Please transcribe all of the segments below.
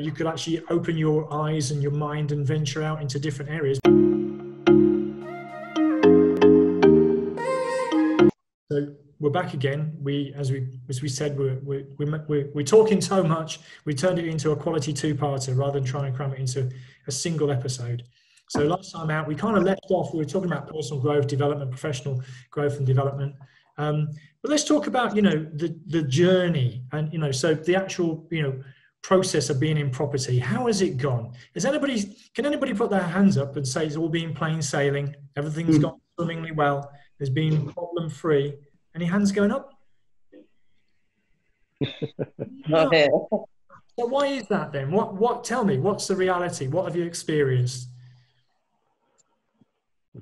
you could actually open your eyes and your mind and venture out into different areas. So we're back again. As we said, we're talking so much. We turned it into a quality two-parter rather than trying to cram it into a single episode. So last time out, we kind of left off. We were talking about personal growth, development, professional growth and development. But let's talk about, the journey and, so the actual, process of being in property. How has it gone? Can anybody put their hands up and say it's all been plain sailing? Everything's gone swimmingly well. There's been problem free. Any hands going up? No. So why is that then? Tell me, what's the reality? What have you experienced?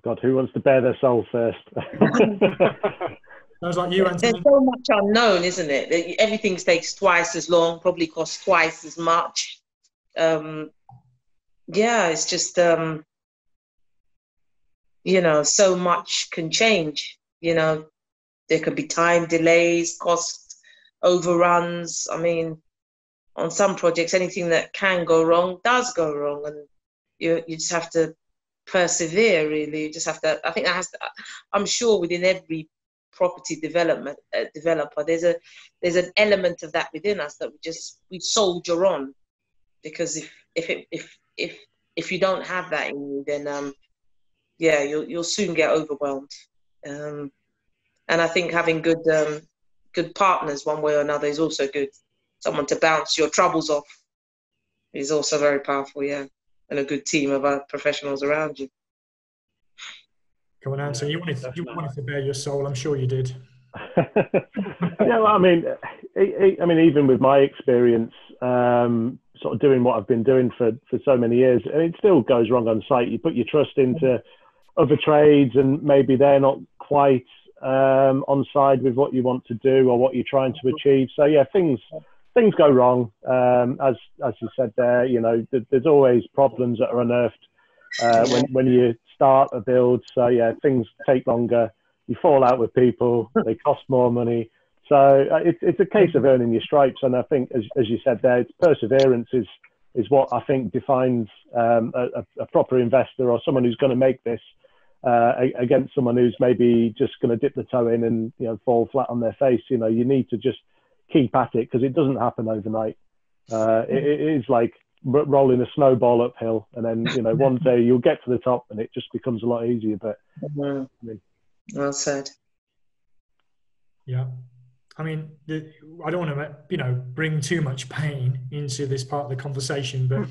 God, who wants to bare their soul first? Sounds like you, Anthony. There's so much unknown, isn't it? Everything takes twice as long, probably costs twice as much. It's just, so much can change. There could be time delays, cost overruns. I mean, on some projects, anything that can go wrong does go wrong, and you just have to persevere. Really, you just have to. I think I'm sure within every property developer, there's an element of that within us that we soldier on, because if you don't have that in you, then you'll soon get overwhelmed. And I think having good partners one way or another is also good. Someone to bounce your troubles off is also very powerful, and a good team of professionals around you. Come on, Anthony, you wanted to bare your soul. I'm sure you did. Well, I mean, even with my experience, sort of doing what I've been doing for so many years, it still goes wrong on site. You put your trust into other trades, and maybe they're not quite on side with what you want to do or what you're trying to achieve. So things go wrong. As you said there, there's always problems that are unearthed when you start a build. So things take longer. You fall out with people. They cost more money. So it's a case of earning your stripes. And I think, as you said there, perseverance is what I think defines a proper investor, or someone who's going to make this against someone who's maybe just going to dip the toe in and fall flat on their face. You need to just keep at it, because it doesn't happen overnight. It is like rolling a snowball uphill, and then one day you'll get to the top and it just becomes a lot easier. But well said. I mean, I don't want to bring too much pain into this part of the conversation, but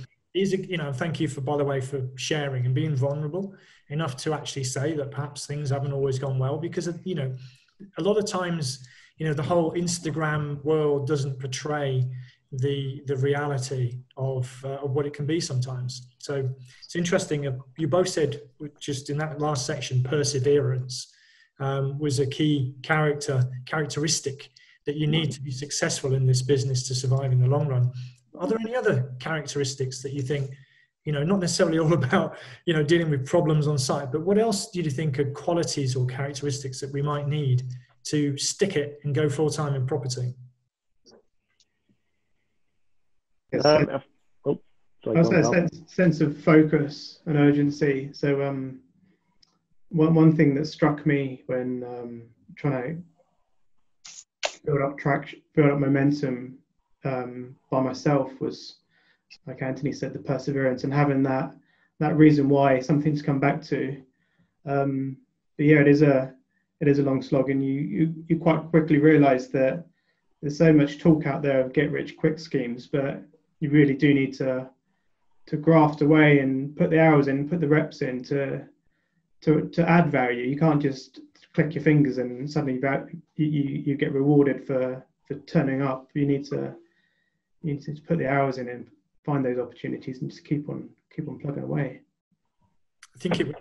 thank you by the way, for sharing and being vulnerable enough to actually say that perhaps things haven't always gone well, because a lot of times the whole Instagram world doesn't portray the reality of what it can be sometimes. So it's interesting. You both said, just in that last section, perseverance was a key characteristic that you need to be successful in this business to survive in the long run. Are there any other characteristics that you think, not necessarily all about, dealing with problems on site, but what else do you think are qualities or characteristics that we might need to stick it and go full time in property? Sense of focus and urgency. So one thing that struck me when trying to build up momentum by myself was, like Anthony said, the perseverance and having that reason why, something to come back to. But it is a long slog, and you quite quickly realise that there's so much talk out there of get rich quick schemes, but you really do need to graft away and put the hours in, put the reps in to add value. You can't just click your fingers and suddenly you get rewarded for turning up. You need to put the hours in and find those opportunities and just keep on plugging away. I think it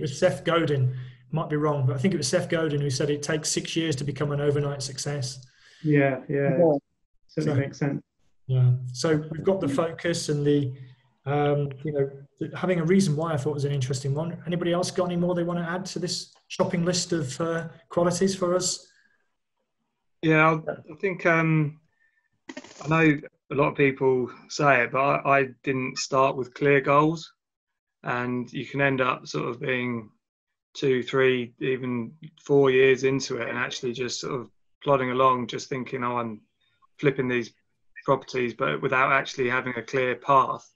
was Seth Godin, might be wrong, but I think it was Seth Godin who said it takes 6 years to become an overnight success. Yeah. Certainly makes sense. Yeah. So we've got the focus and the having a reason why. I thought was an interesting one. Anybody else got any more they want to add to this shopping list of qualities for us? Yeah, I think I know a lot of people say it, but I didn't start with clear goals, and you can end up sort of being 2, 3, even 4 years into it, and actually just sort of plodding along, just thinking, oh, I'm flipping these properties, but without actually having a clear path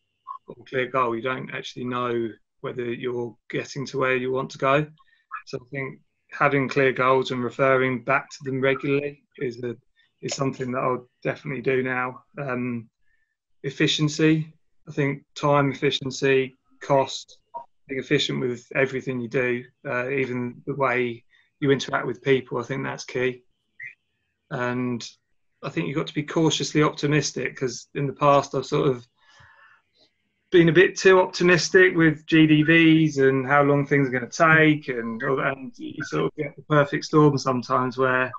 or clear goal. You don't actually know whether you're getting to where you want to go. So I think having clear goals and referring back to them regularly is something that I'll definitely do now. Efficiency, I think time efficiency, cost, being efficient with everything you do, even the way you interact with people, I think that's key. And I think you've got to be cautiously optimistic, because in the past I've sort of been a bit too optimistic with GDVs and how long things are going to take, and you sort of get the perfect storm sometimes where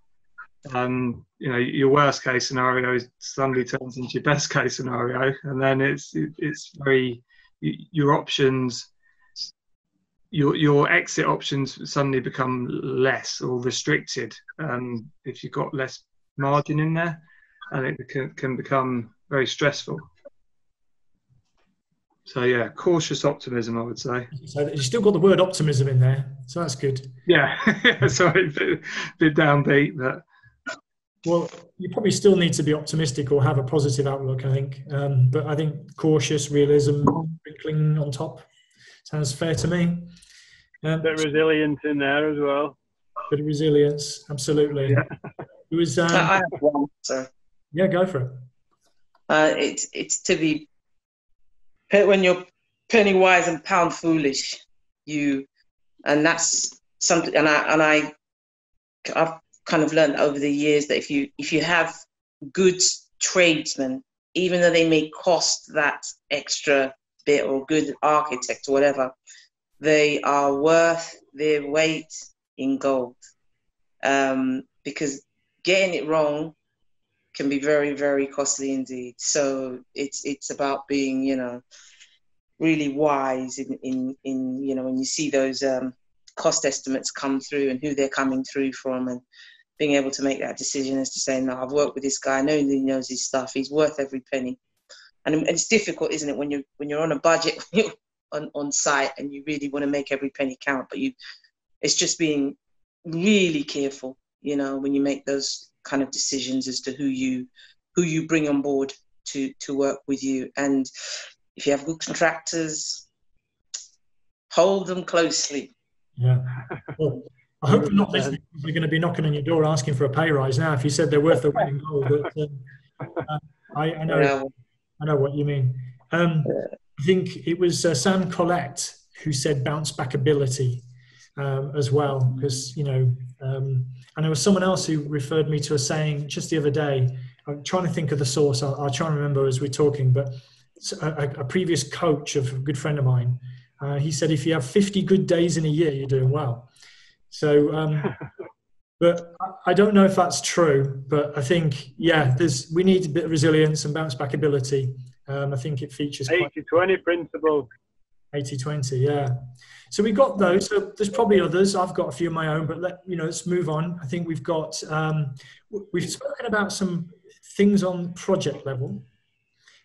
your worst case scenario suddenly turns into your best case scenario, and then it's very, your options, your exit options suddenly become less or restricted if you've got less margin in there, and it can become very stressful. So yeah, cautious optimism, I would say. So you still got the word optimism in there, so that's good. Yeah, sorry, bit downbeat, but. Well, you probably still need to be optimistic or have a positive outlook, I think. But I think cautious realism sprinkling on top sounds fair to me. Bit of resilience in there as well. Bit of resilience, absolutely. Yeah. It was. I have one. So yeah, go for it. it's to be when you're penny wise and pound foolish. And that's something. And I've kind of learned over the years that if you have good tradesmen, even though they may cost that extra bit, or good architect or whatever, they are worth their weight in gold. Because getting it wrong can be very, very costly indeed. So it's about being, really wise in when you see those cost estimates come through and who they're coming through from, and being able to make that decision as to say, no, I've worked with this guy, I know he knows his stuff, he's worth every penny. And it's difficult, isn't it, when you're on a budget on site and you really want to make every penny count, but it's just being really careful, when you make those kind of decisions as to who you bring on board to work with you. And if you have good contractors, hold them closely. Yeah. Well, I hope they're not listening. They're going to be knocking on your door asking for a pay rise now if you said they're worth the weight in gold. But I know what you mean. I think it was Sam Collette who said bounce back ability as well, because and there was someone else who referred me to a saying just the other day. I'm trying to think of the source. I'll try and remember as we're talking. But a previous coach of a good friend of mine, he said, if you have 50 good days in a year, you're doing well. So, but I don't know if that's true, but I think, we need a bit of resilience and bounce back ability. I think it features 80-20 principle. 80-20, yeah. So we got those. So there's probably others. I've got a few of my own, but let's move on. I think we've got, we've spoken about some things on project level.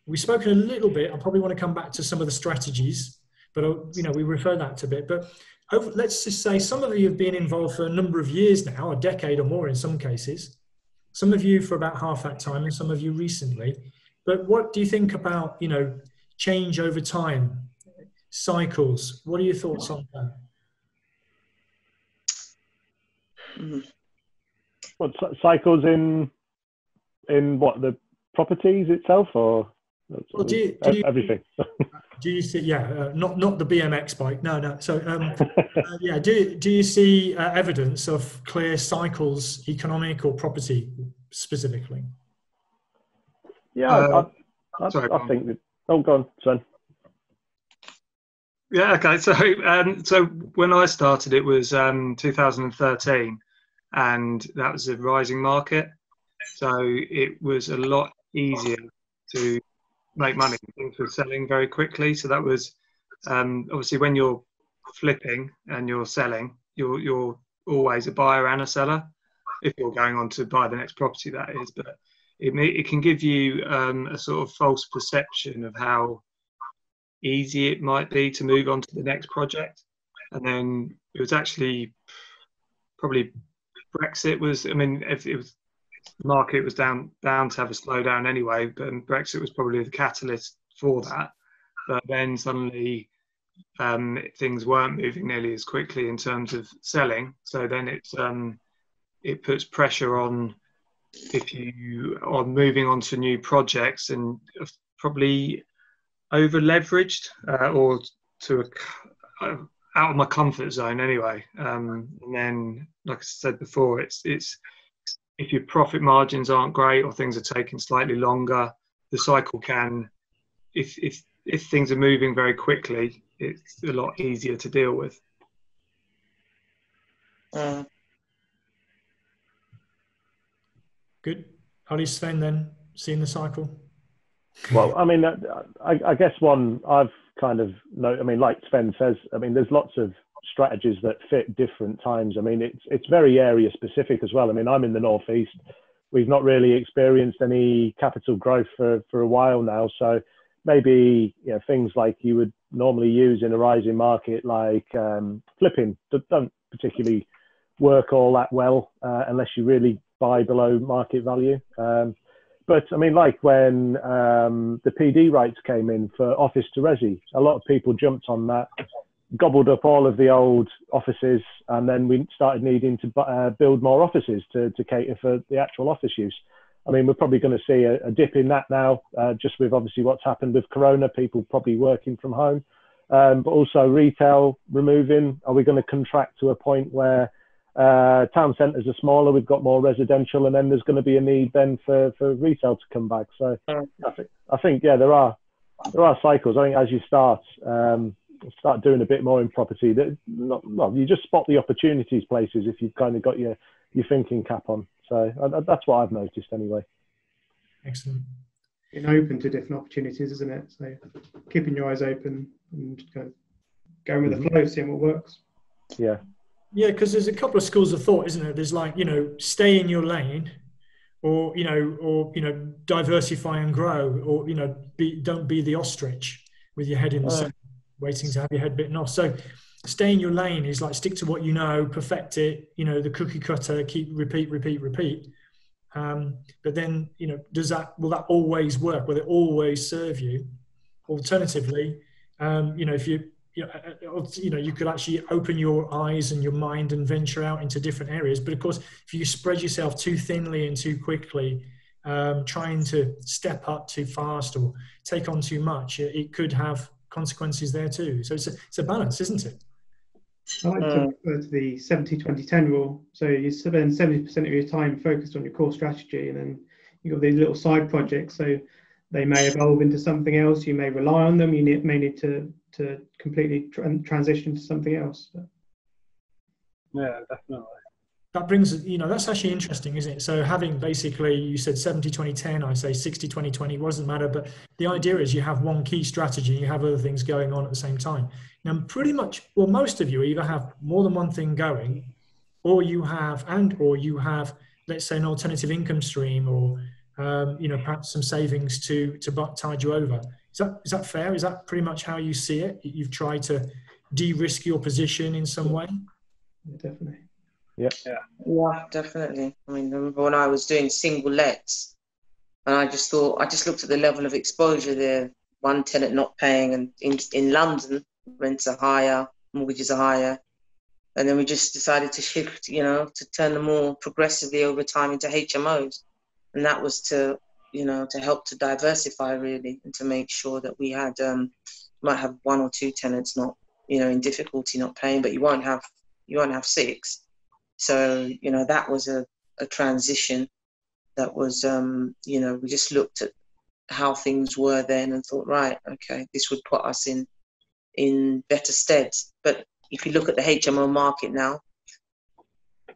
We've spoken a little bit. I probably want to come back to some of the strategies, but we refer that to a bit. But let's just say some of you have been involved for a number of years now, a decade or more in some cases. Some of you for about half that time, and some of you recently. But what do you think about, change over time, cycles? What are your thoughts on that? What cycles in what, the properties itself, or well, everything? Do you see? Not the BMX bike. No. So do you see evidence of clear cycles, economic or property specifically? Yeah, I think that. Oh, go on, Sven. Yeah, okay. So when I started, it was 2013, and that was a rising market. So it was a lot easier to make money. Things were selling very quickly. So that was obviously when you're flipping and you're selling, you're always a buyer and a seller if you're going on to buy the next property, that is. But it can give you a sort of false perception of how easy it might be to move on to the next project. And then it was actually probably Brexit was, I mean, if it was, the market was bound to have a slowdown anyway, but Brexit was probably the catalyst for that. But then suddenly things weren't moving nearly as quickly in terms of selling. So then it puts pressure on moving on to new projects, and probably over leveraged or to out of my comfort zone anyway. And then, like I said before, it's if your profit margins aren't great or things are taking slightly longer, the cycle can, if things are moving very quickly, it's a lot easier to deal with. Good. How do you, Sven, then seeing the cycle? Well, I mean, I guess one I've kind of I mean, like Sven says, I mean, there's lots of strategies that fit different times. I mean, it's very area specific as well. I mean, I'm in the Northeast. We've not really experienced any capital growth for a while now. So maybe, you know, things like you would normally use in a rising market, like flipping, don't particularly work all that well unless you really buy below market value. But I mean, like when the PD rights came in for office to resi, a lot of people jumped on that, gobbled up all of the old offices, and then we started needing to build more offices to cater for the actual office use. I mean, we're probably going to see a dip in that now, just with obviously what's happened with Corona, people probably working from home, but also retail removing. Are we going to contract to a point where town centres are smaller, we've got more residential, and then there's going to be a need then for retail to come back? So I think yeah, there are cycles. I think as you start doing a bit more in property, you just spot the opportunities places if you've kind of got your thinking cap on. So that's what I've noticed anyway. Excellent. Being open to different opportunities, isn't it? So keeping your eyes open and kind of going with the flow, seeing what works. Yeah. Yeah, because there's a couple of schools of thought, isn't there? There's like, you know, stay in your lane, or diversify and grow, or don't be the ostrich with your head in the sand, waiting to have your head bitten off. So stay in your lane is like stick to what you know, perfect it, the cookie cutter, keep repeat. But then, will that always work? Will it always serve you? Alternatively, if you could actually open your eyes and your mind and venture out into different areas. But of course, if you spread yourself too thinly and too quickly, trying to step up too fast or take on too much, it could have consequences there too. So it's a balance, isn't it? I like to refer to the 70-20-10 rule. So you spend 70% of your time focused on your core strategy, and then you've got these little side projects. So they may evolve into something else. You may rely on them. You may need to completely transition to something else. Yeah, definitely. That brings, that's actually interesting, isn't it? So having basically, you said 70-20-10, I say 60-20-20, doesn't matter. But the idea is you have one key strategy, you have other things going on at the same time. Now, pretty much, well, most of you either have more than one thing going, or you have, let's say, an alternative income stream, or perhaps some savings to tide you over. Is that fair? Is that pretty much how you see it? You've tried to de-risk your position in some way? Yeah, definitely. Yeah, definitely. I mean, I remember when I was doing single lets, and I just looked at the level of exposure there. One tenant not paying, and in London, rents are higher, mortgages are higher. And then we just decided to shift, to turn them more progressively over time into HMOs. And that was to help to diversify really, and to make sure that we had, might have one or two tenants not, in difficulty, not paying, but you won't have 6. So, that was a transition that was, we just looked at how things were then and thought, right, okay, this would put us in better stead. But if you look at the HMO market now,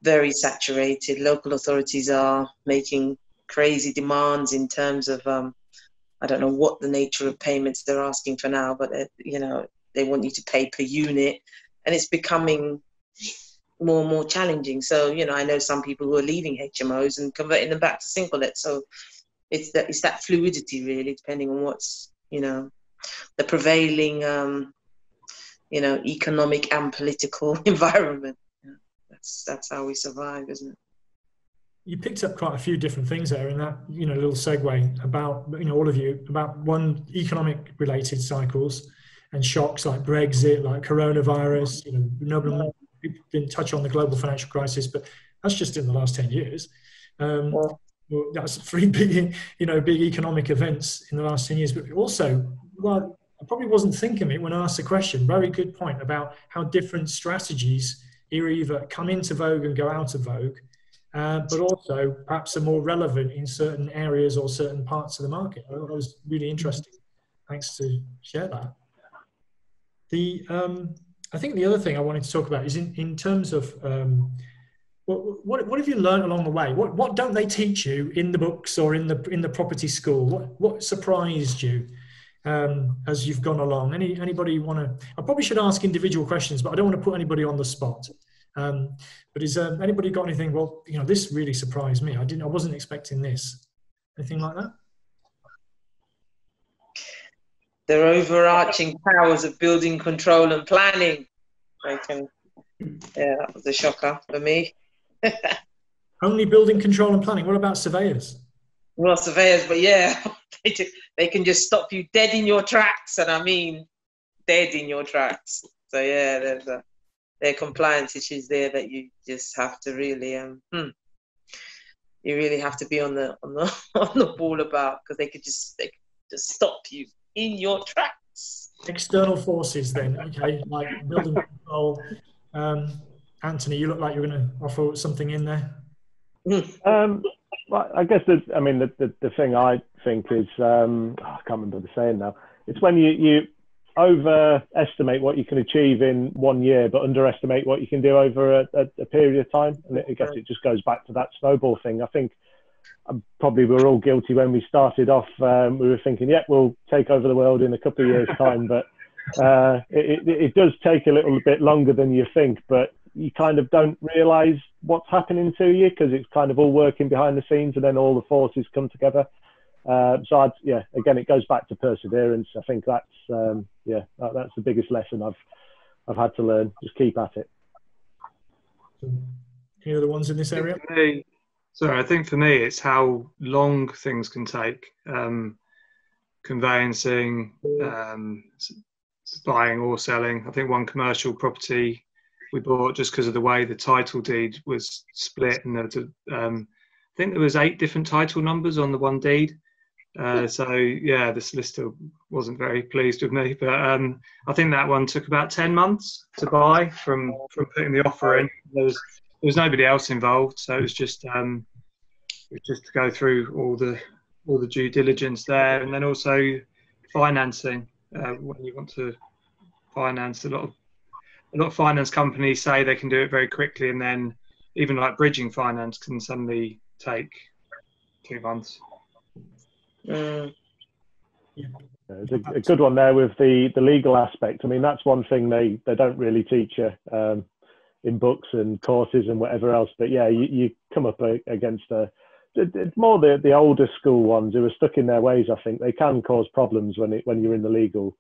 very saturated. Local authorities are making crazy demands in terms of, I don't know what the nature of payments they're asking for now, but, they want you to pay per unit, and it's becoming more and more challenging. So, I know some people who are leaving HMOs and converting them back to single let. So it's that fluidity really, depending on what's, you know, the prevailing, you know, economic and political environment. Yeah, that's how we survive, isn't it? You picked up quite a few different things there in that, you know, little segue about, you know, all of you, about one, economic related cycles and shocks like Brexit, like coronavirus. You know, nobody didn't touch on the global financial crisis, but that's just in the last 10 years. Well, that's 3 big, you know, big economic events in the last 10 years. But also, well, I probably wasn't thinking it when I asked the question. Very good point about how different strategies either come into vogue and go out of vogue. But also perhaps are more relevant in certain areas or certain parts of the market. I thought that was really interesting. Thanks to share that. I think the other thing I wanted to talk about is in terms of what have you learned along the way? What don't they teach you in the books or in the property school? What surprised you as you've gone along? Anybody want to? I probably should ask individual questions, but I don't want to put anybody on the spot. But is anybody got anything? Well, you know, this really surprised me. I wasn't expecting this. Anything like that? The overarching powers of building control and planning. Yeah, that was a shocker for me. Only building control and planning. What about surveyors? Well, surveyors, but yeah, they can just stop you dead in your tracks, and I mean dead in your tracks. So yeah, there are compliance issues there that you just have to really, you really have to be on the ball about, because they could just stop you in your tracks. External forces, then, okay, like building control. Anthony, you look like you're going to offer something in there. Well, I guess the thing I think is I can't remember the saying now. It's when you overestimate what you can achieve in 1 year, but underestimate what you can do over a period of time. And I guess it just goes back to that snowball thing. I think probably we're all guilty when we started off. We were thinking, yeah, we'll take over the world in a couple of years' time, but it does take a little bit longer than you think. But you kind of don't realise what's happening to you because it's kind of all working behind the scenes, and then all the forces come together. So again, it goes back to perseverance. I think that's the biggest lesson I've had to learn. Just keep at it. Any other ones in this area? I think for me, it's how long things can take. Conveyancing, buying or selling. I think one commercial property we bought just because of the way the title deed was split, and I think there was 8 different title numbers on the one deed. So yeah, the solicitor wasn't very pleased with me, but I think that one took about 10 months to buy from putting the offer in. There was nobody else involved, so it was just to go through all the due diligence there, and then also financing. When you want to finance, a lot of finance companies say they can do it very quickly, and then even like bridging finance can suddenly take 2 months. There's a good one there with the legal aspect. I mean, that's one thing they don't really teach you in books and courses and whatever else. But yeah, you come up against it's more the older school ones who are stuck in their ways. I think they can cause problems when you're in the legal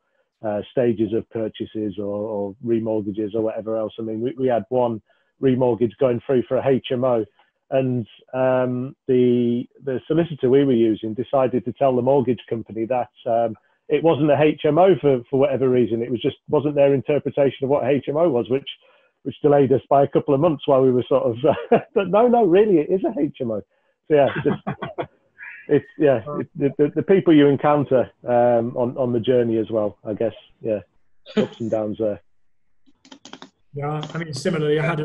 stages of purchases or remortgages or whatever else. I mean, we had one remortgage going through for a HMO. And the solicitor we were using decided to tell the mortgage company that it wasn't a HMO for whatever reason. It wasn't their interpretation of what a HMO was, which delayed us by a couple of months while we were sort of, but no, really, it is a HMO. So yeah, the people you encounter on the journey as well, I guess. Yeah, ups and downs there. Yeah, I mean, similarly, I had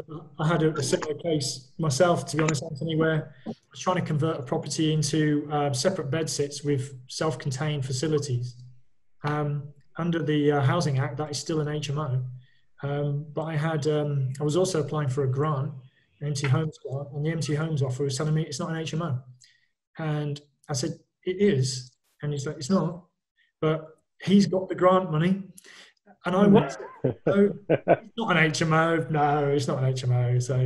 a similar case myself, to be honest, Anthony, where I was trying to convert a property into separate bedsits with self-contained facilities. Under the Housing Act, that is still an HMO. But I was also applying for a grant, an empty homes grant, and the empty homes offer was telling me it's not an HMO. And I said, it is. And he's like, it's not. But he's got the grant money. And I was. So it's not an HMO. No, it's not an HMO. So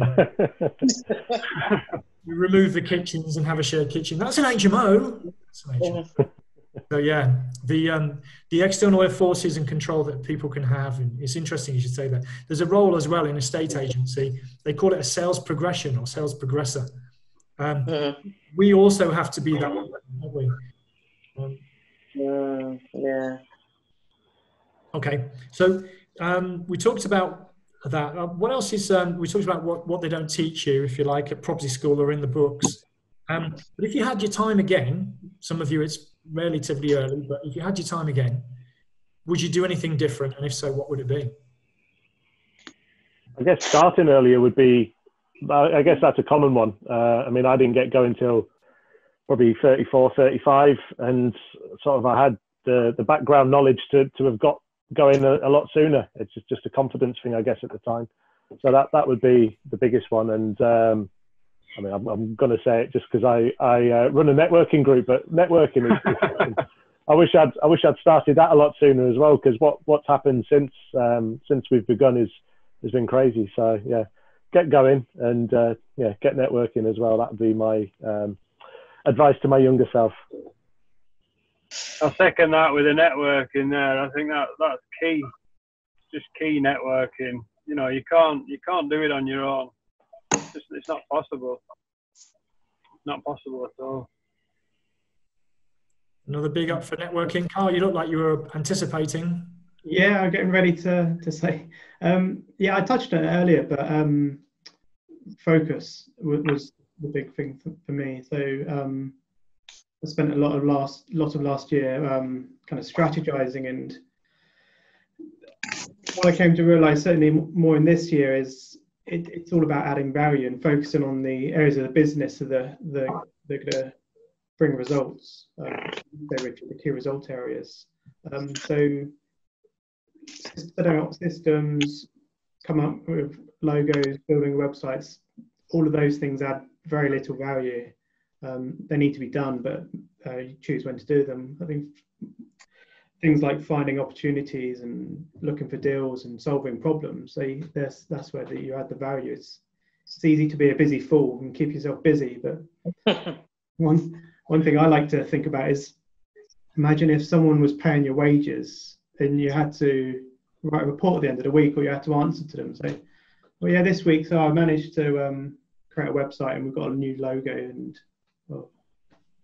you remove the kitchens and have a shared kitchen. That's an HMO. That's an HMO. So yeah, the external forces and control that people can have, and it's interesting you should say that. There's a role as well in a state agency. They call it a sales progression or sales progressor. We also have to be that, don't we? Yeah. Okay, so we talked about that. What else is, we talked about what they don't teach you, if you like, at property school or in the books. But if you had your time again, some of you it's relatively early, but if you had your time again, would you do anything different? And if so, what would it be? I guess starting earlier would be, I guess that's a common one. I mean, I didn't get going till probably 34, 35, and sort of I had the background knowledge to have got going a lot sooner. It's just a confidence thing, I guess, at the time. So that would be the biggest one. And I mean, I'm going to say it just because I run a networking group, but networking is I wish I'd started that a lot sooner as well, because what's happened since we've begun has been crazy. So yeah, get going and get networking as well. That would be my advice to my younger self. I'll second that with the networking there. I think that's key. Just key networking. You know, you can't do it on your own. It's not possible. Not possible at all. Another big up for networking. Carl, you look like you were anticipating. Yeah, I'm getting ready to say. I touched on it earlier, but focus was the big thing for me. So I spent a lot of last year kind of strategizing, and what I came to realize, certainly more in this year, is it's all about adding value and focusing on the areas of the business that they're going to bring results. They're the key result areas. So setting up systems, come up with logos, building websites, all of those things add very little value. They need to be done, but you choose when to do them. I think things like finding opportunities and looking for deals and solving problems, that's where you add the value. It's easy to be a busy fool and keep yourself busy, but one thing I like to think about is, imagine if someone was paying your wages and you had to write a report at the end of the week, or you had to answer to them. So, well, yeah, this week, so I managed to create a website and we've got a new logo, and well,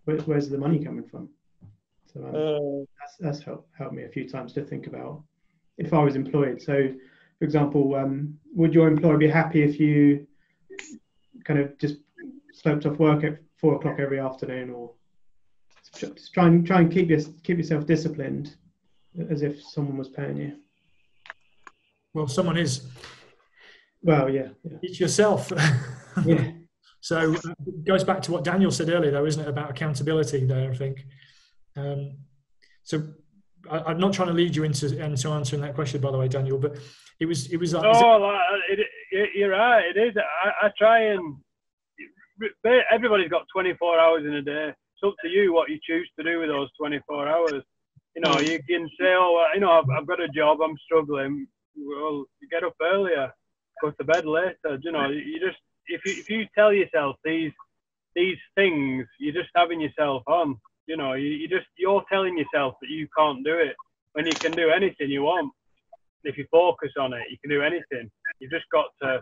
where's the money coming from? So that's helped me a few times to think about if I was employed. So, for example, would your employer be happy if you kind of just sloped off work at 4 o'clock every afternoon, or just try and keep yourself disciplined as if someone was paying you? Well, someone is. Well, yeah. It's yourself. Yeah. So it goes back to what Daniel said earlier, though, isn't it, about accountability there, I think. So I'm not trying to lead you into answering that question, by the way, Daniel, but it was. You're right. It is. I try and. Everybody's got 24 hours in a day. It's up to you what you choose to do with those 24 hours. You know, you can say, oh, you know, I've got a job, I'm struggling. Well, you get up earlier, go to bed later. You know, you just if you tell yourself these things, you're just having yourself on. You know, you're telling yourself that you can't do it when you can do anything you want. If you focus on it, you can do anything. You've just got to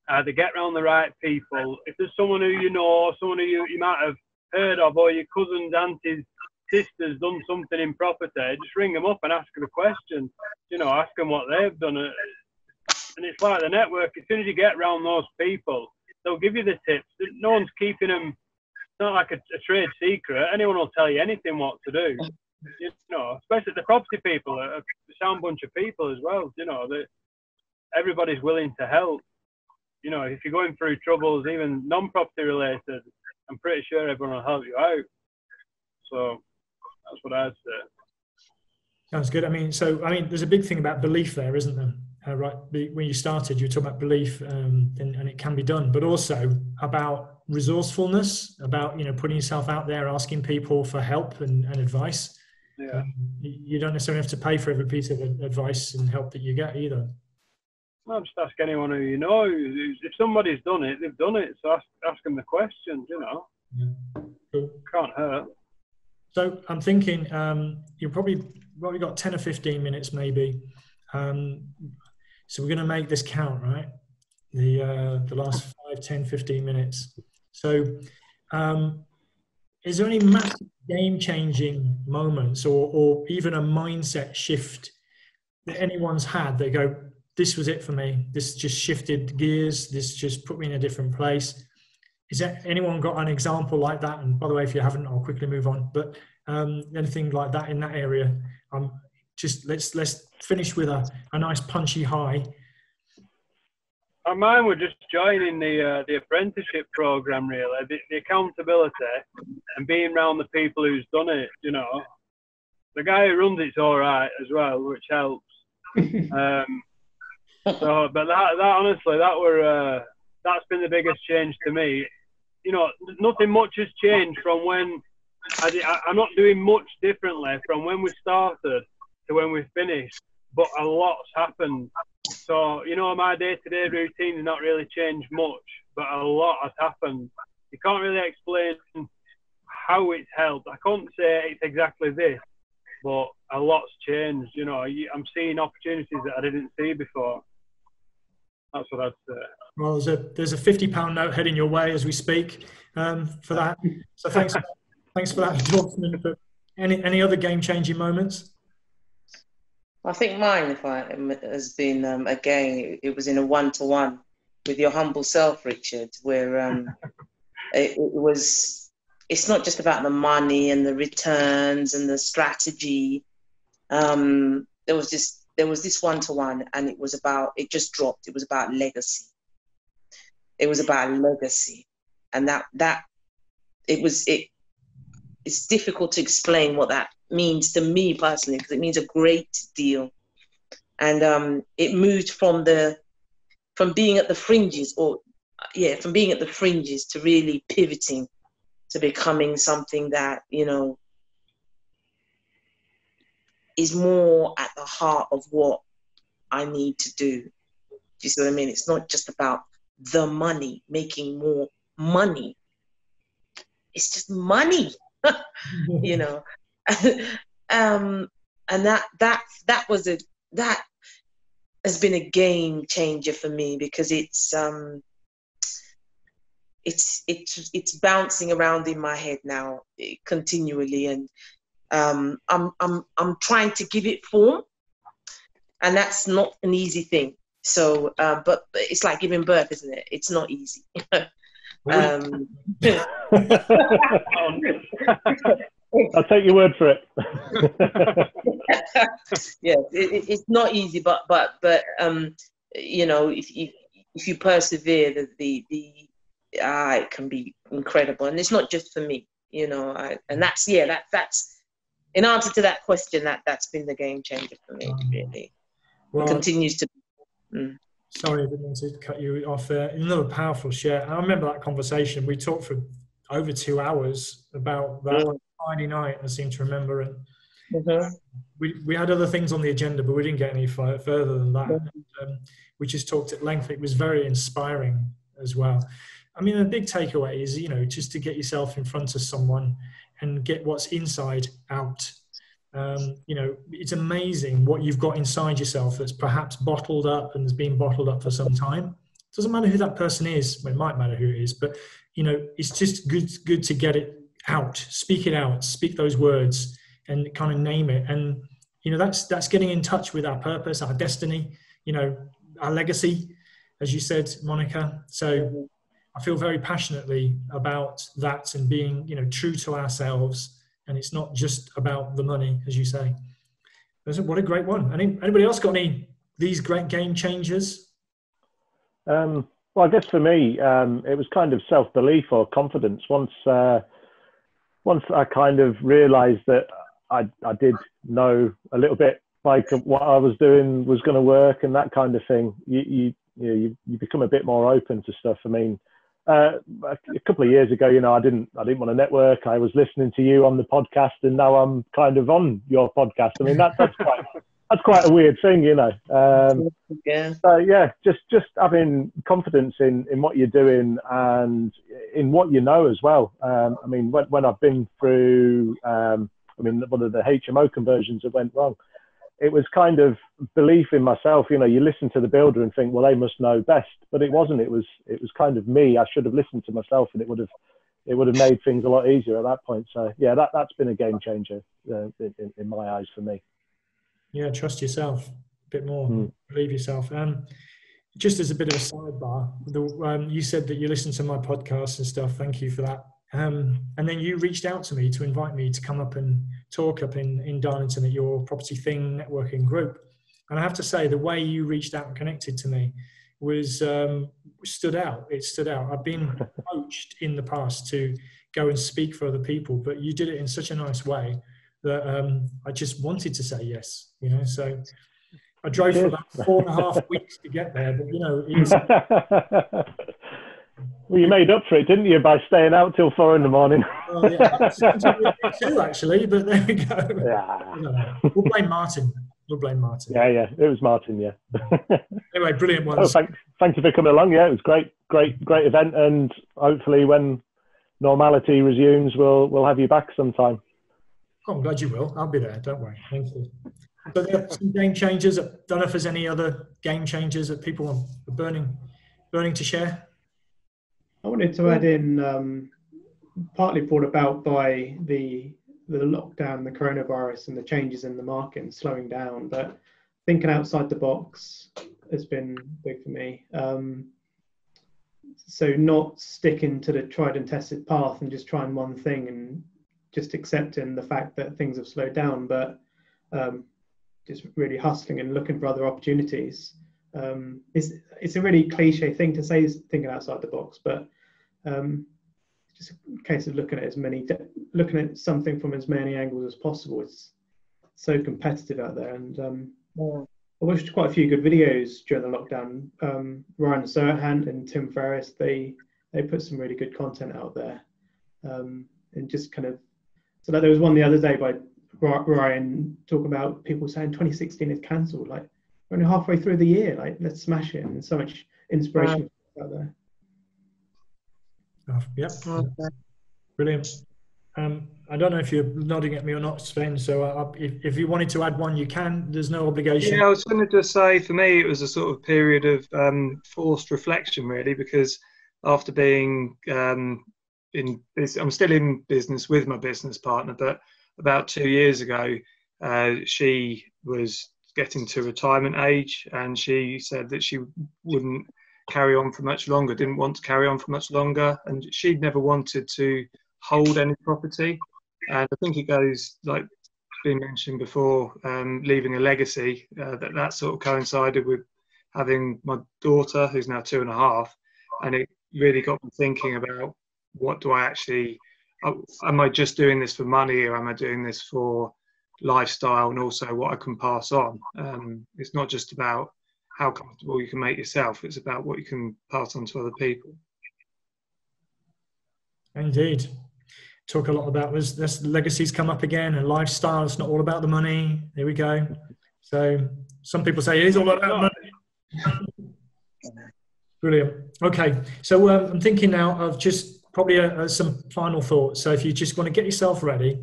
either get around the right people. If there's someone who you know, someone who you might have heard of, or your cousins, aunties, sisters done something in property, just ring them up and ask them a question. You know, ask them what they've done. And it's like the network. As soon as you get around those people, they'll give you the tips. No one's keeping them. It's not like a trade secret. Anyone will tell you anything what to do. You know, especially the property people, a sound bunch of people as well. You know, that everybody's willing to help. You know, if you're going through troubles, even non-property related, I'm pretty sure everyone will help you out. So that's what I'd say. Sounds good. I mean, there's a big thing about belief there, isn't there? Right. When you started, you were talking about belief, and it can be done, but also about resourcefulness, about, you know, putting yourself out there, asking people for help and advice. Yeah. You don't necessarily have to pay for every piece of advice and help that you get either. Well, just ask anyone who you know. If somebody's done it, they've done it. So ask them the questions, you know. Yeah. Cool. Can't hurt. So I'm thinking you're probably got 10 or 15 minutes maybe. So we're going to make this count, right? The last 5, 10, 15 minutes. So is there any massive game-changing moments or even a mindset shift that anyone's had? They go, this was it for me. This just shifted gears. This just put me in a different place. Is there anyone got an example like that? And by the way, if you haven't, I'll quickly move on. But anything like that in that area? Just let's finish with a nice punchy high. Mine were just joining the apprenticeship program, really. The accountability and being around the people who's done it. You know, the guy who runs it's all right as well, which helps. So, but that honestly, that's been the biggest change to me. You know, nothing much has changed from when I'm not doing much differently from when we started to when we finished, but a lot's happened. So, you know, my day-to-day routine has not really changed much, but a lot has happened. You can't really explain how it's helped. I can't say it's exactly this, but a lot's changed. You know, I'm seeing opportunities that I didn't see before. That's what I'd say. Well, there's a £50 note heading your way as we speak for that. So thanks for that endorsement. But any other game-changing moments? I think mine, has been again. It was in a one-to-one with your humble self, Richard, where it was. It's not just about the money and the returns and the strategy. There was this one-to-one, and it just dropped. It was about legacy. It was about legacy, and it's difficult to explain what that means to me personally, because it means a great deal. And it moved from being at the fringes to really pivoting to becoming something that, you know, is more at the heart of what I need to do. Do you see what I mean? It's not just about the money, making more money. It's just money, you know. And that has been a game changer for me, because it's bouncing around in my head now continually, and I'm trying to give it form, and that's not an easy thing. So, but it's like giving birth, isn't it? It's not easy. I'll take your word for it. Yeah, it's not easy, but you know, if you persevere, it can be incredible, and it's not just for me, you know. That's in answer to that question. That's been the game changer for me, really. Well, it continues to. Sorry, I didn't want to cut you off there. Another powerful share. I remember that conversation. We talked for over 2 hours about that Friday night, I seem to remember. And we had other things on the agenda, but we didn't get any further than that. And, we just talked at length. It was very inspiring as well. I mean, the big takeaway is, you know, just to get yourself in front of someone and get what's inside out. You know, it's amazing what you've got inside yourself that's perhaps bottled up and has been bottled up for some time. It doesn't matter who that person is. Well, it might matter who it is, but, you know, it's just good to get it out, speak it out, speak those words and kind of name it. And, you know, that's getting in touch with our purpose, our destiny, you know, our legacy, as you said, Monica. So I feel very passionately about that and being, you know, true to ourselves. And it's not just about the money, as you say. What a great one. Anybody else got these great game changers? Well, I guess for me, it was kind of self-belief or confidence. Once I kind of realized that I did know a little bit, like what I was doing was going to work and that kind of thing, you become a bit more open to stuff. I mean, a couple of years ago, you know, I didn't want to network. I was listening to you on the podcast, and now I'm kind of on your podcast. I mean, that's quite a weird thing, you know. Yeah. So yeah, just having confidence in what you're doing and in what you know as well. I mean, when I've been through, I mean, one of the HMO conversions that went wrong, it was kind of belief in myself. You know, you listen to the builder and think, well, they must know best, but it wasn't. It was kind of me. I should have listened to myself, and it would have made things a lot easier at that point. So yeah, that's been a game changer in my eyes for me. Yeah, trust yourself a bit more. Believe yourself. Just as a bit of a sidebar, you said that you listen to my podcast and stuff. Thank you for that. And then you reached out to me to invite me to come up and talk up in Darlington at your Property Thing networking group. And I have to say, the way you reached out and connected to me was stood out. It stood out. I've been coached in the past to go and speak for other people, but you did it in such a nice way that I just wanted to say yes. You know, so I drove for about 4.5 weeks to get there, but you know, it's. Well, you made up for it, didn't you, by staying out till 4 a.m? Oh, yeah, too, actually, but there we go. Yeah. We'll blame Martin. Yeah, it was Martin, yeah. Anyway, brilliant ones. Oh, thank you for coming along. Yeah, it was great event, and hopefully when normality resumes, we'll have you back sometime. Oh, I'm glad you will. I'll be there, don't worry. Thank you. So there are some game changers. I don't know if there's any other game changers that people are burning to share. I wanted to add in, partly brought about by the lockdown, the coronavirus, and the changes in the market and slowing down. But thinking outside the box has been big for me. So not sticking to the tried and tested path and just trying one thing and just accepting the fact that things have slowed down, but just really hustling and looking for other opportunities. It's a really cliche thing to say, is thinking outside the box, but just a case of looking at something from as many angles as possible. It's so competitive out there, and I watched quite a few good videos during the lockdown. Ryan Serhant and Tim Ferriss, they put some really good content out there, and just kind of, so like there was one the other day by Ryan talking about people saying 2016 is cancelled. Like, we're only halfway through the year. Like, let's smash it. And so much inspiration out there. Oh, yep. Brilliant. I don't know if you're nodding at me or not, Sven. So if you wanted to add one, you can. There's no obligation. Yeah, I was going to just say, for me, it was a sort of period of forced reflection, really, because after being I'm still in business with my business partner, but about 2 years ago, she was getting to retirement age, and she said that she wouldn't carry on for much longer, didn't want to carry on for much longer, and she'd never wanted to hold any property. And I think it goes, like been mentioned before, leaving a legacy, that sort of coincided with having my daughter, who's now 2.5, and it really got me thinking about, what do I actually, am I just doing this for money, or am I doing this for lifestyle, and also what I can pass on? It's not just about how comfortable you can make yourself, it's about what you can pass on to other people. Indeed. Talk a lot about this legacies come up again, and lifestyle. It's not all about the money. There we go. So some people say it is all about money. Brilliant. Okay, so I'm thinking now of just probably some final thoughts. So if you just want to get yourself ready,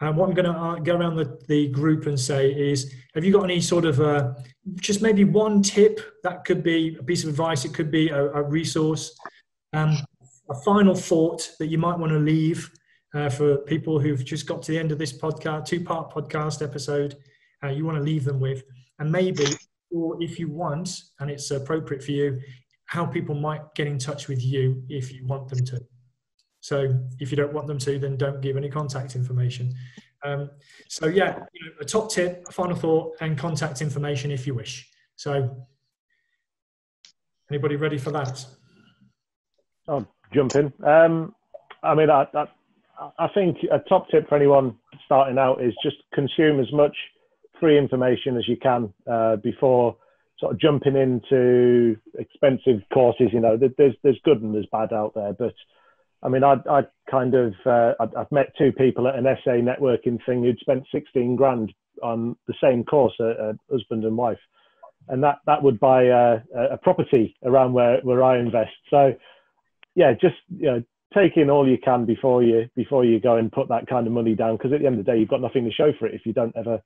what I'm going to go around the group and say is, have you got any sort of just maybe one tip? That could be a piece of advice. It could be a resource. A final thought that you might want to leave for people who've just got to the end of this podcast, 2-part podcast episode, you want to leave them with. And maybe, or if you want, and it's appropriate for you, how people might get in touch with you if you want them to. So if you don't want them to, then don't give any contact information. So yeah, a top tip, a final thought, and contact information if you wish. So anybody ready for that? I'll jump in. I mean, I think a top tip for anyone starting out is just consume as much free information as you can before sort of jumping into expensive courses. You know, there's good and there's bad out there. But I mean, I've met two people at an SA networking thing who'd spent 16 grand on the same course, a husband and wife, and that would buy a property around where I invest. So yeah, just, you know, take in all you can before you go and put that kind of money down, because at the end of the day, you've got nothing to show for it if you don't ever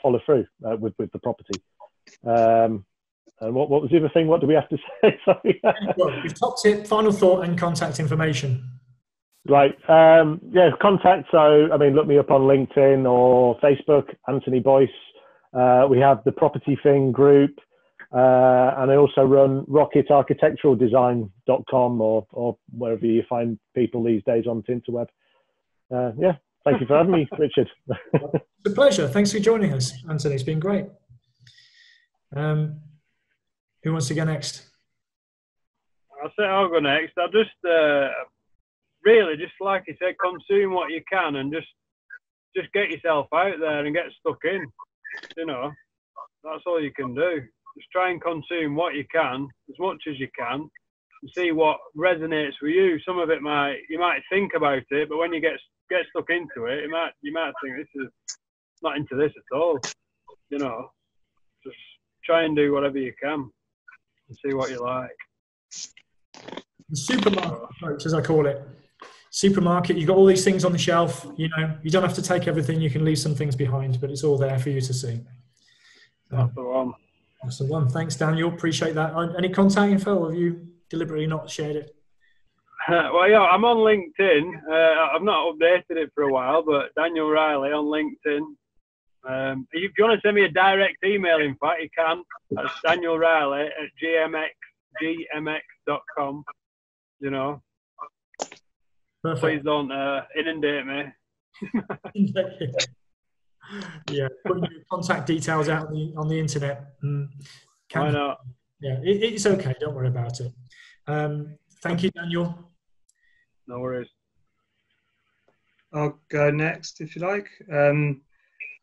follow through with the property. And what was the other thing? What do we have to say? Sorry. Well, your top tip, final thought, and contact information. Right. Yeah, contact. So, I mean, look me up on LinkedIn or Facebook, Anthony Boyce. We have the Property Thing group. And I also run rocketarchitecturaldesign.com or wherever you find people these days on Tinterweb. Yeah, thank you for having me, Richard. It's a pleasure. Thanks for joining us, Anthony. It's been great. Who wants to go next? I'll say I'll go next. I'll just really, just like you said, consume what you can and just get yourself out there and get stuck in. You know, that's all you can do. Just try and consume what you can, as much as you can, and see what resonates with you. Some of it you might think about it, but when you get stuck into it, you might think, this is not into this at all. You know, just try and do whatever you can and see what you like. The supermarket approach, as I call it. Supermarket, you've got all these things on the shelf. You know, you don't have to take everything. You can leave some things behind, but it's all there for you to see. That's the one. That's the one. Thanks, Daniel. Appreciate that. Any contact info, or have you deliberately not shared it? Well, yeah, I'm on LinkedIn. I've not updated it for a while, but Daniel Riley on LinkedIn. If you want to send me a direct email, in fact, you can. That's Daniel Riley at gmx.com. You know. Perfect. Please don't inundate me. Yeah, putting your contact details out on the internet. Why not? Yeah, it's okay. Don't worry about it. Thank you, Daniel. No worries. I'll go next if you like. I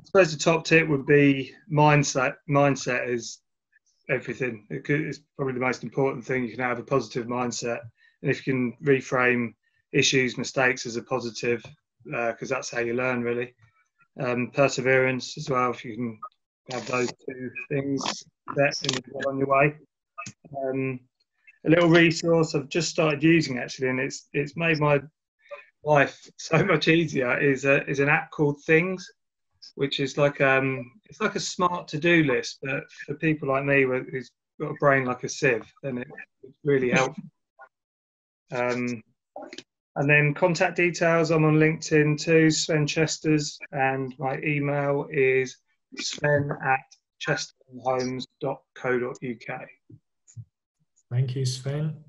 suppose the top tip would be mindset. Mindset is everything. It's probably the most important thing. You can have a positive mindset, and if you can reframe issues, mistakes as a positive, because that's how you learn, really. Perseverance as well, if you can have those two things set and you're on your way. A little resource I've just started using, actually, and it's made my life so much easier, is an app called Things, which is like it's like a smart to-do list, but for people like me who's got a brain like a sieve, then it's really helpful. And then contact details, I'm on LinkedIn too, Sven Chesters, and my email is sven@chestertonhomes.co.uk. Thank you, Sven.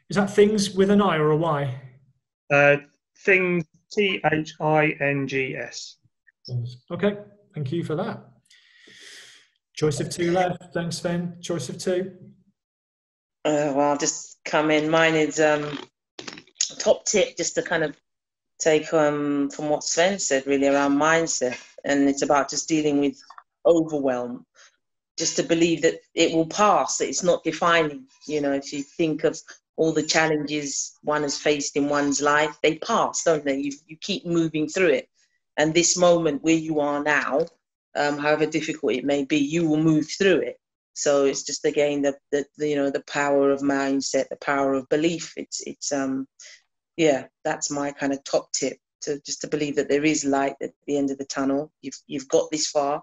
Is that Things with an I or a Y? Things, THINGS. Okay, thank you for that. Choice of two left. Thanks, Sven. Choice of two. Well, I'll just come in. Mine is top tip, just to kind of take from what Sven said, really, around mindset. And it's about just dealing with overwhelm. Just to believe that it will pass, that it's not defining. You know, if you think of all the challenges one has faced in one's life, they pass, don't they? You keep moving through it. And this moment where you are now, however difficult it may be, you will move through it. So it's just, again, the power of mindset, the power of belief. Yeah, that's my kind of top tip, to believe that there is light at the end of the tunnel. You've got this far,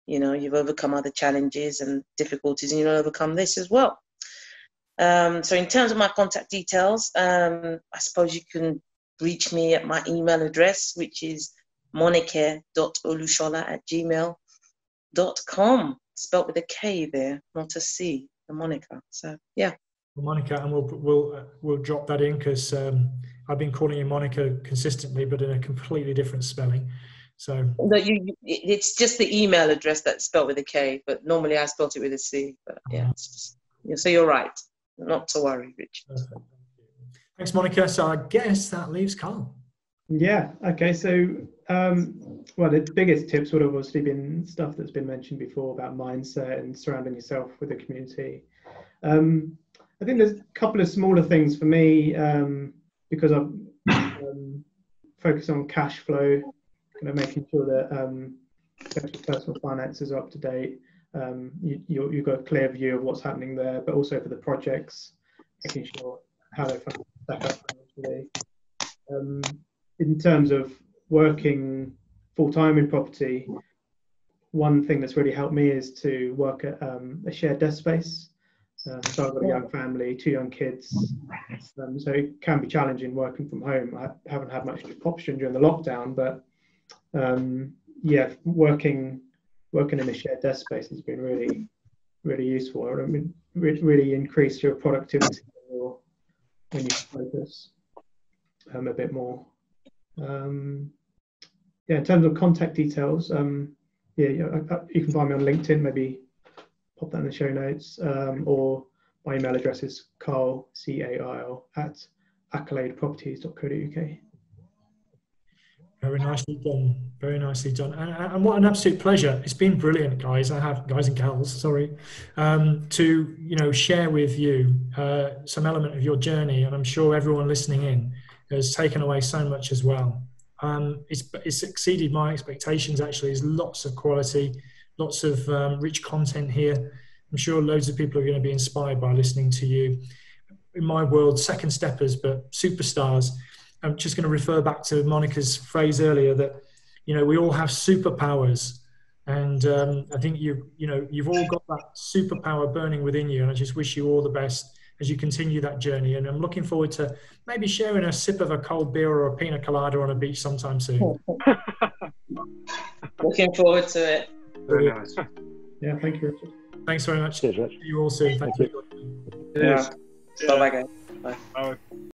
you know, you've overcome other challenges and difficulties, and you'll overcome this as well. So in terms of my contact details, I suppose you can reach me at my email address, which is monica.olushola@gmail.com. Spelt with a K there, not a C, the Monica. So yeah. Monica, and we'll drop that in, because I've been calling you Monica consistently, but in a completely different spelling. So it's just the email address that's spelled with a K, but normally I spelled it with a C. But yeah, so you're right. Not to worry, Rich. Perfect. Thanks, Monica. So I guess that leaves Carl. Yeah. Okay. So Well, the biggest tips would have obviously been stuff that's been mentioned before about mindset and surrounding yourself with a community. I think there's a couple of smaller things for me, because I've focused on cash flow, kind of making sure that personal finances are up to date. You've got a clear view of what's happening there, but also for the projects, making sure how they stack up financially. In terms of working full-time in property, one thing that's really helped me is to work at a shared desk space. So I've got a young family, 2 young kids, so it can be challenging working from home. I haven't had much option during the lockdown, but yeah, working in a shared desk space has been really, really useful. I mean, really increase your productivity when you focus a bit more. Yeah, in terms of contact details, yeah, you can find me on LinkedIn, maybe pop that in the show notes, or my email address is Carl, CAIL, @accoladeproperties.co.uk. Very nicely done. Very nicely done. And what an absolute pleasure. It's been brilliant, guys. Guys and gals, sorry, to share with you some element of your journey, and I'm sure everyone listening in has taken away so much as well. It's exceeded my expectations. Actually, there's lots of quality, lots of rich content here. I'm sure loads of people are going to be inspired by listening to you. In my world, second steppers, but superstars. I'm just going to refer back to Monica's phrase earlier that, we all have superpowers, and I think you've all got that superpower burning within you, and I just wish you all the best as you continue that journey. And I'm looking forward to maybe sharing a sip of a cold beer or a pina colada on a beach sometime soon. Looking forward to it. Very nice. Yeah, thank you, Richard. Thanks very much. Cheers, Rich. See you all soon. Thank you. Yeah. Bye-bye, guys.